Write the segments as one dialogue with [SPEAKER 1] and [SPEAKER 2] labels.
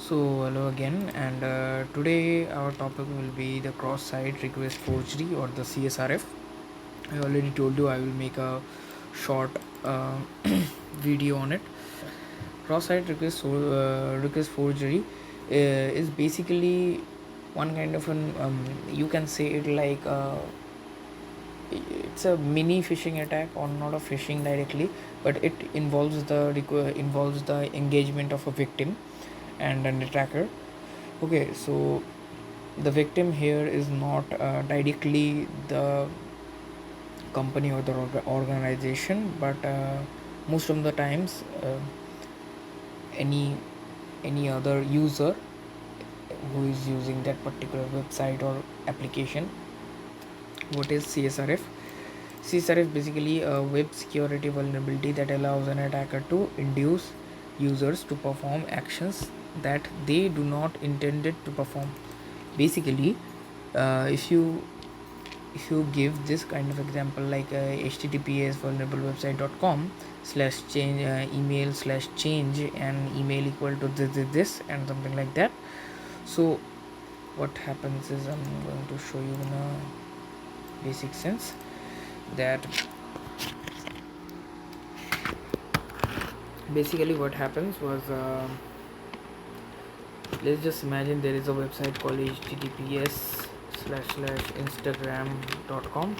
[SPEAKER 1] So hello again, and today our topic will be the cross-site request forgery or the CSRF. I already told you I will make a short video on it. Cross-site request forgery is basically one kind of an you can say it like it's a mini phishing attack, or not a phishing directly, but it involves the engagement of a victim and an attacker. Okay, so the victim here is not directly the company or the organization, but most of the times any any other user who is using that particular website or application. What is CSRF? CSRF basically a web security vulnerability that allows an attacker to induce users to perform actions that they do not intended to perform. Basically, if you give this kind of example like https vulnerablewebsite.com slash change email slash change and email equal to this and something like that. So what happens is, I'm going to show you in a basic sense that basically what happens was, let's just imagine there is a website called https slash instagram.com,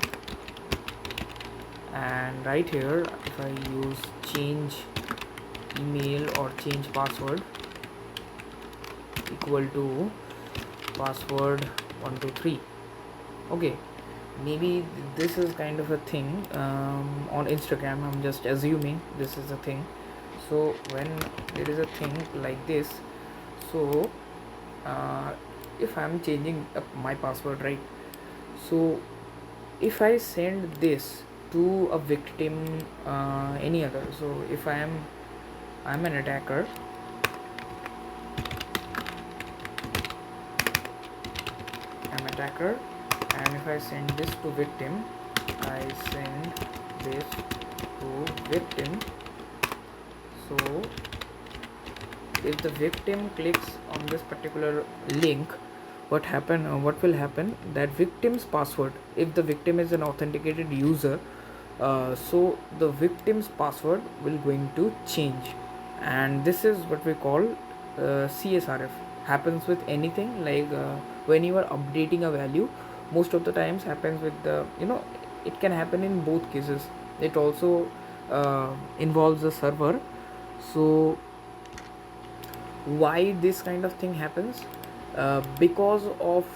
[SPEAKER 1] and right here if I use change email or change password equal to password 123. Okay, maybe this is kind of a thing on Instagram. I'm just assuming this is a thing. So when there is a thing like this, so if I'm changing up my password, right? So if I send this to a victim, any other, so if I'm an attacker, and if I send this to victim, I send this to victim. So if the victim clicks on this particular link, what will happen, that victim's password, if the victim is an authenticated user, so the victim's password will going to change, and this is what we call CSRF. Happens with anything like when you are updating a value, most of the times happens with the, it can happen in both cases. It also involves the server. So why this kind of thing happens? Because of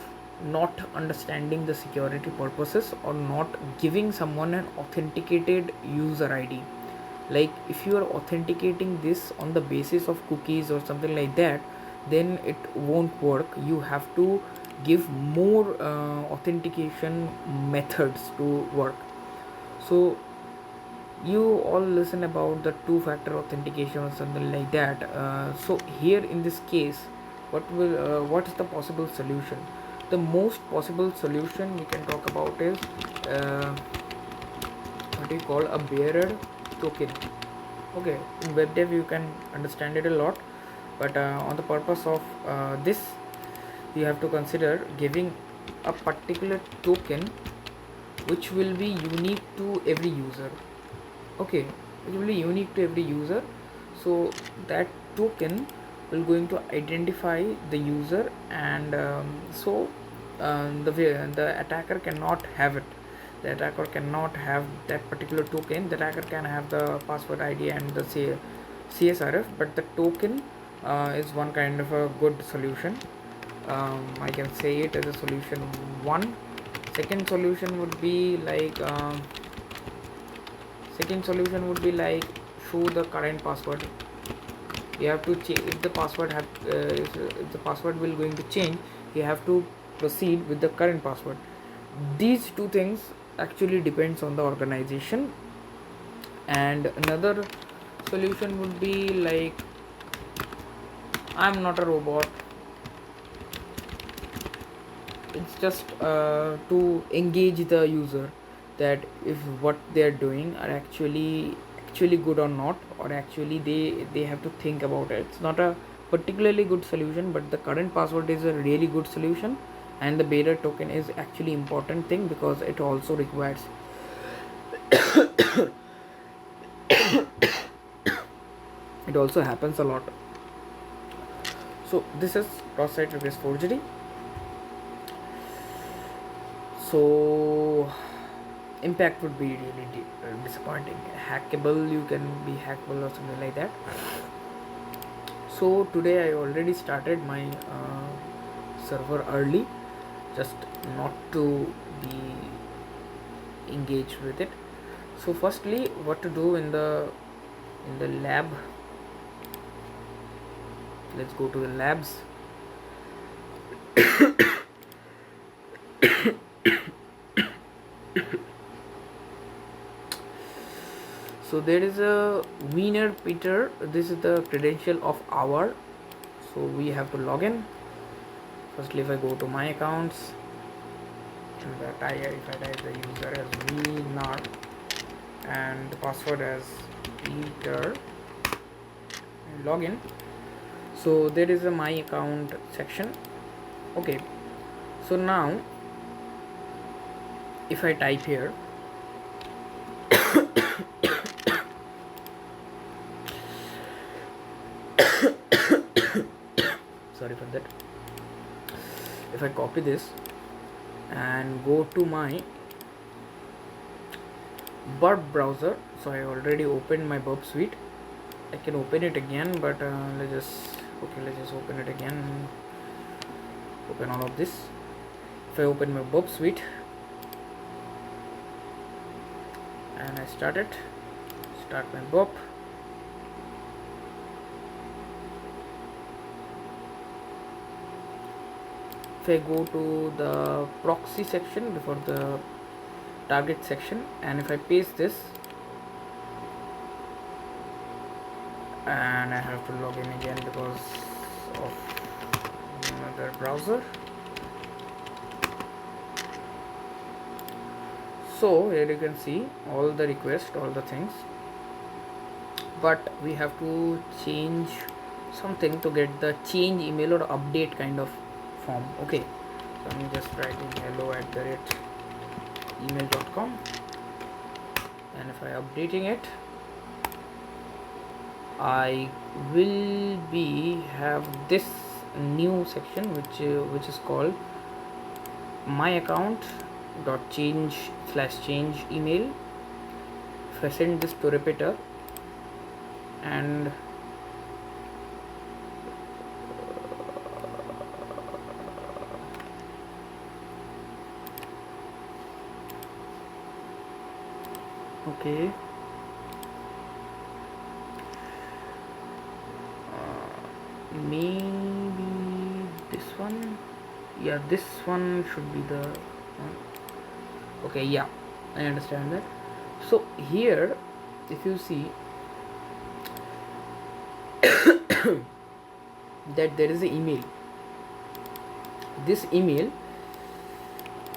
[SPEAKER 1] not understanding the security purposes, or not giving someone an authenticated user ID. Like if you are authenticating this on the basis of cookies or something like that, then it won't work. You have to give more authentication methods to work. So you all listen about the two-factor authentication or something like that. So here in this case, what is the possible solution? The most possible solution we can talk about is what we call a bearer token. Okay, in web dev you can understand it a lot, but on the purpose of this, you have to consider giving a particular token which will be unique to every user. Okay, it will be unique to every user. So that token will going to identify the user, and the attacker cannot have it. The attacker cannot have that particular token. The attacker can have the password ID and the CSRF, but the token is one kind of a good solution. I can say it as a solution one. Second solution would be like show the current password. You have to change if the password if the password will going to change, you have to proceed with the current password. These two things actually depends on the organization. And another solution would be like, I'm not a robot. It's just to engage the user, that if what they are doing are actually good or not, or actually they have to think about it. It's not a particularly good solution, but the current password is a really good solution, and the bearer token is actually important thing because it also requires it also happens a lot. So this is cross-site request forgery. So impact would be really disappointing. Hackable, you can be hackable or something like that. So today I already started my server early, just not to be engaged with it. So firstly, what to do in the lab? Let's go to the labs. So there is a winner Peter. This is the credential of our. So we have to log in. Firstly, if I go to my accounts, and if I type the user as winner and the password as Peter, and log in. So there is a my account section. Okay. So now, if I type here. Sorry for that. If I copy this and go to my Burp browser, so I already opened my Burp suite. I can open it again, but let's just open it again. Open all of this. If I open my Burp suite and I start my Burp. If I go to the proxy section before the target section, and if I paste this, and I have to log in again because of another browser. So here you can see all the requests, all the things, but we have to change something to get the change email or update kind of form. Okay, so I'm just writing hello@email.com, and if I updating it, I will have this new section which is called my account.change/change email. If I send this to repeater and okay, maybe this one. Yeah, this one should be the one. Okay, yeah, I understand that. So here, if you see that there is an email, this email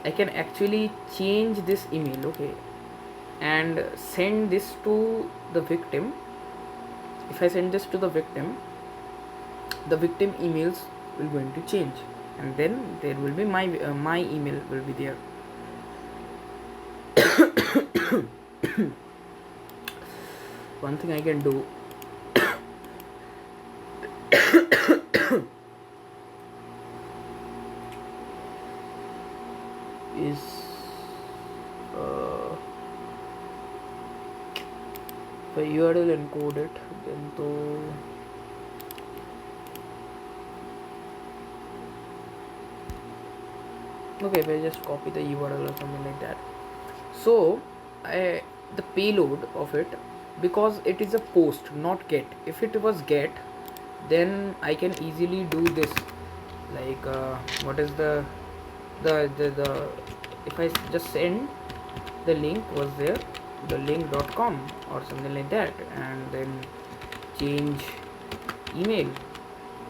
[SPEAKER 1] I can actually change this email, okay, and send this to the victim. If I send this to the victim emails will going to change, and then there will be my email will be there. One thing I can do is if I URL encode it, then to okay, if I just copy the URL or something like that. So the payload of it, because it is a post, not get. If it was get, then I can easily do this, like what is the if I just send the link was there, the link.com or something like that, and then change email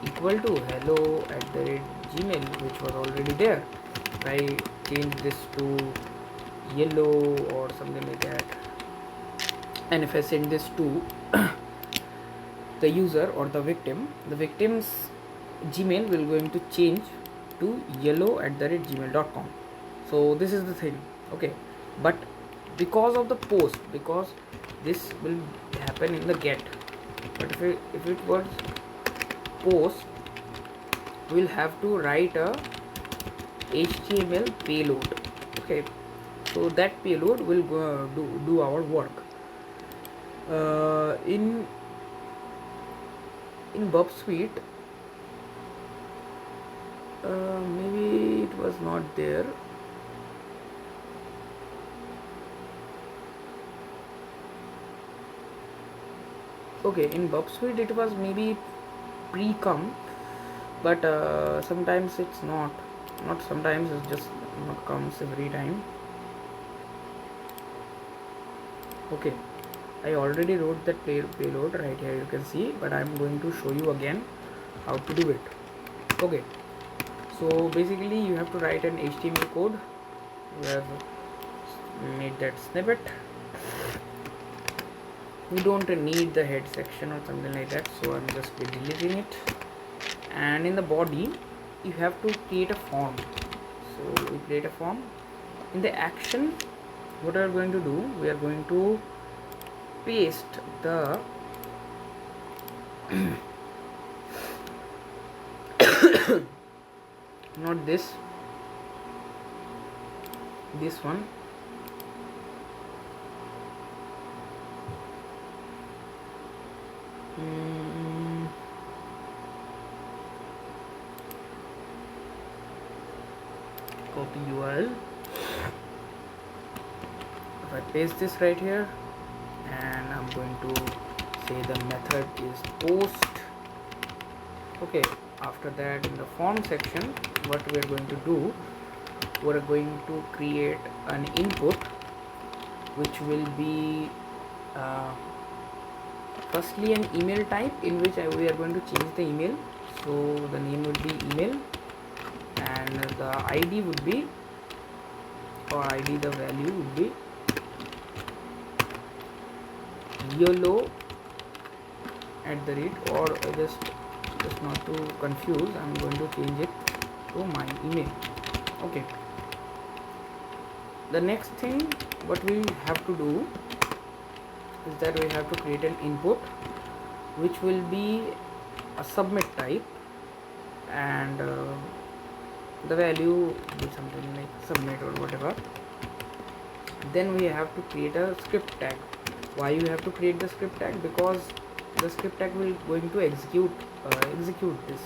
[SPEAKER 1] equal to hello@gmail, which was already there. If I change this to yellow or something like that, and if I send this to the user or the victim's Gmail will going to change to yellow@gmail.com. So this is the thing. Okay, but because of the post, because this will happen in the get, but if it was post, we'll have to write a HTML payload. Okay, so that payload will go do our work. In Bub Suite, maybe it was not there. Okay, in Bub Suite it was maybe pre-come, but sometimes it's not sometimes, it's just not comes every time. Okay, I already wrote that payload right here, you can see, but I'm going to show you again how to do it. Okay, so basically you have to write an HTML code. We have made that snippet. We don't need the head section or something like that, so I'm just deleting it. And in the body you have to create a form. So we create a form. In the action, what we are going to do, we are going to paste the not this one, copy URL. If I paste this right here, and I'm going to say the method is post. Okay, after that, in the form section, what we are going to do, we're going to create an input which will be firstly an email type, in which we are going to change the email. So the name would be email, and the ID would be, or ID, the value would be yellow @ or just not to confuse, I'm going to change it to my email. Okay, the next thing what we have to do is that we have to create an input which will be a submit type, and the value will be something like submit or whatever. Then we have to create a script tag. Why you have to create the script tag? Because the script tag will going to execute this.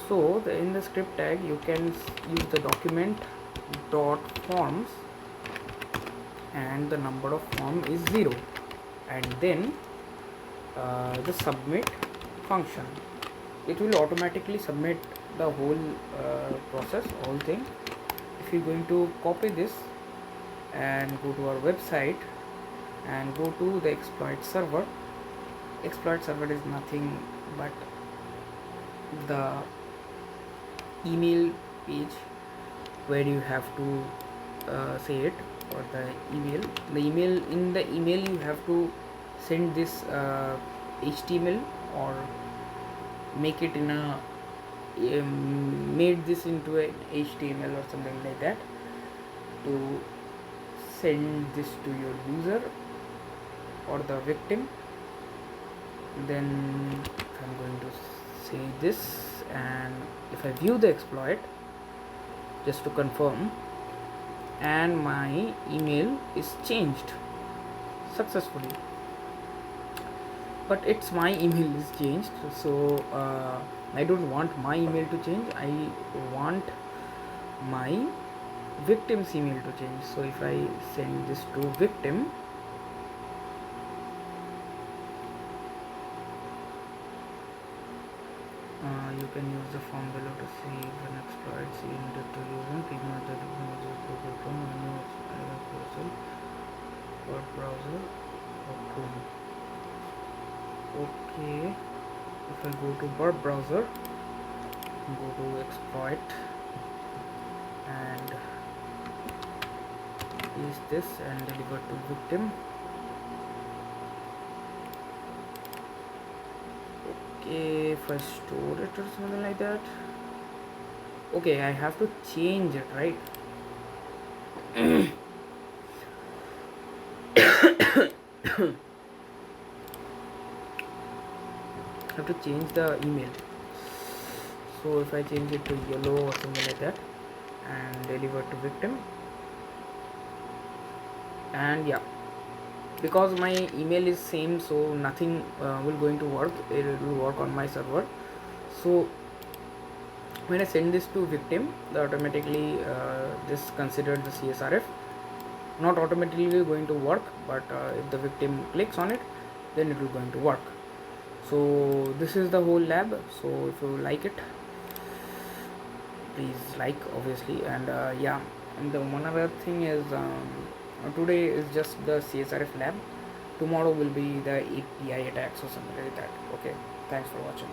[SPEAKER 1] So in the script tag you can use the document dot forms, and the number of form is 0, and then the submit function, it will automatically submit the whole process, whole thing. If you're going to copy this and go to our website and go to the exploit server is nothing but the email page where you have to say it, or the email. In the email you have to send this HTML, or make it in a made this into an HTML or something like that, to send this to your user or the victim. Then I'm going to say this, and if I view the exploit just to confirm, and my email is changed successfully, but it's my email is changed, so I don't want my email to change, I want my victim's email to change. So if I send this to victim, you can use the form below to see if an exploit seen to using ignore the web browser or Chrome. Okay, if I go to web browser, go to exploit and paste this and deliver to victim. if I store it or something like that. Okay, I have to change it, right? I have to change the email. So if I change it to yellow or something like that and deliver to victim, and yeah, because my email is same, so nothing will going to work. It will work on my server. So when I send this to victim, the automatically this considered the CSRF, not automatically going to work, but if the victim clicks on it, then it will going to work. So this is the whole lab. So if you like it, please like, obviously. And yeah, and the one other thing is today is just the CSRF lab. Tomorrow will be the API attacks or something like that. Okay, thanks for watching.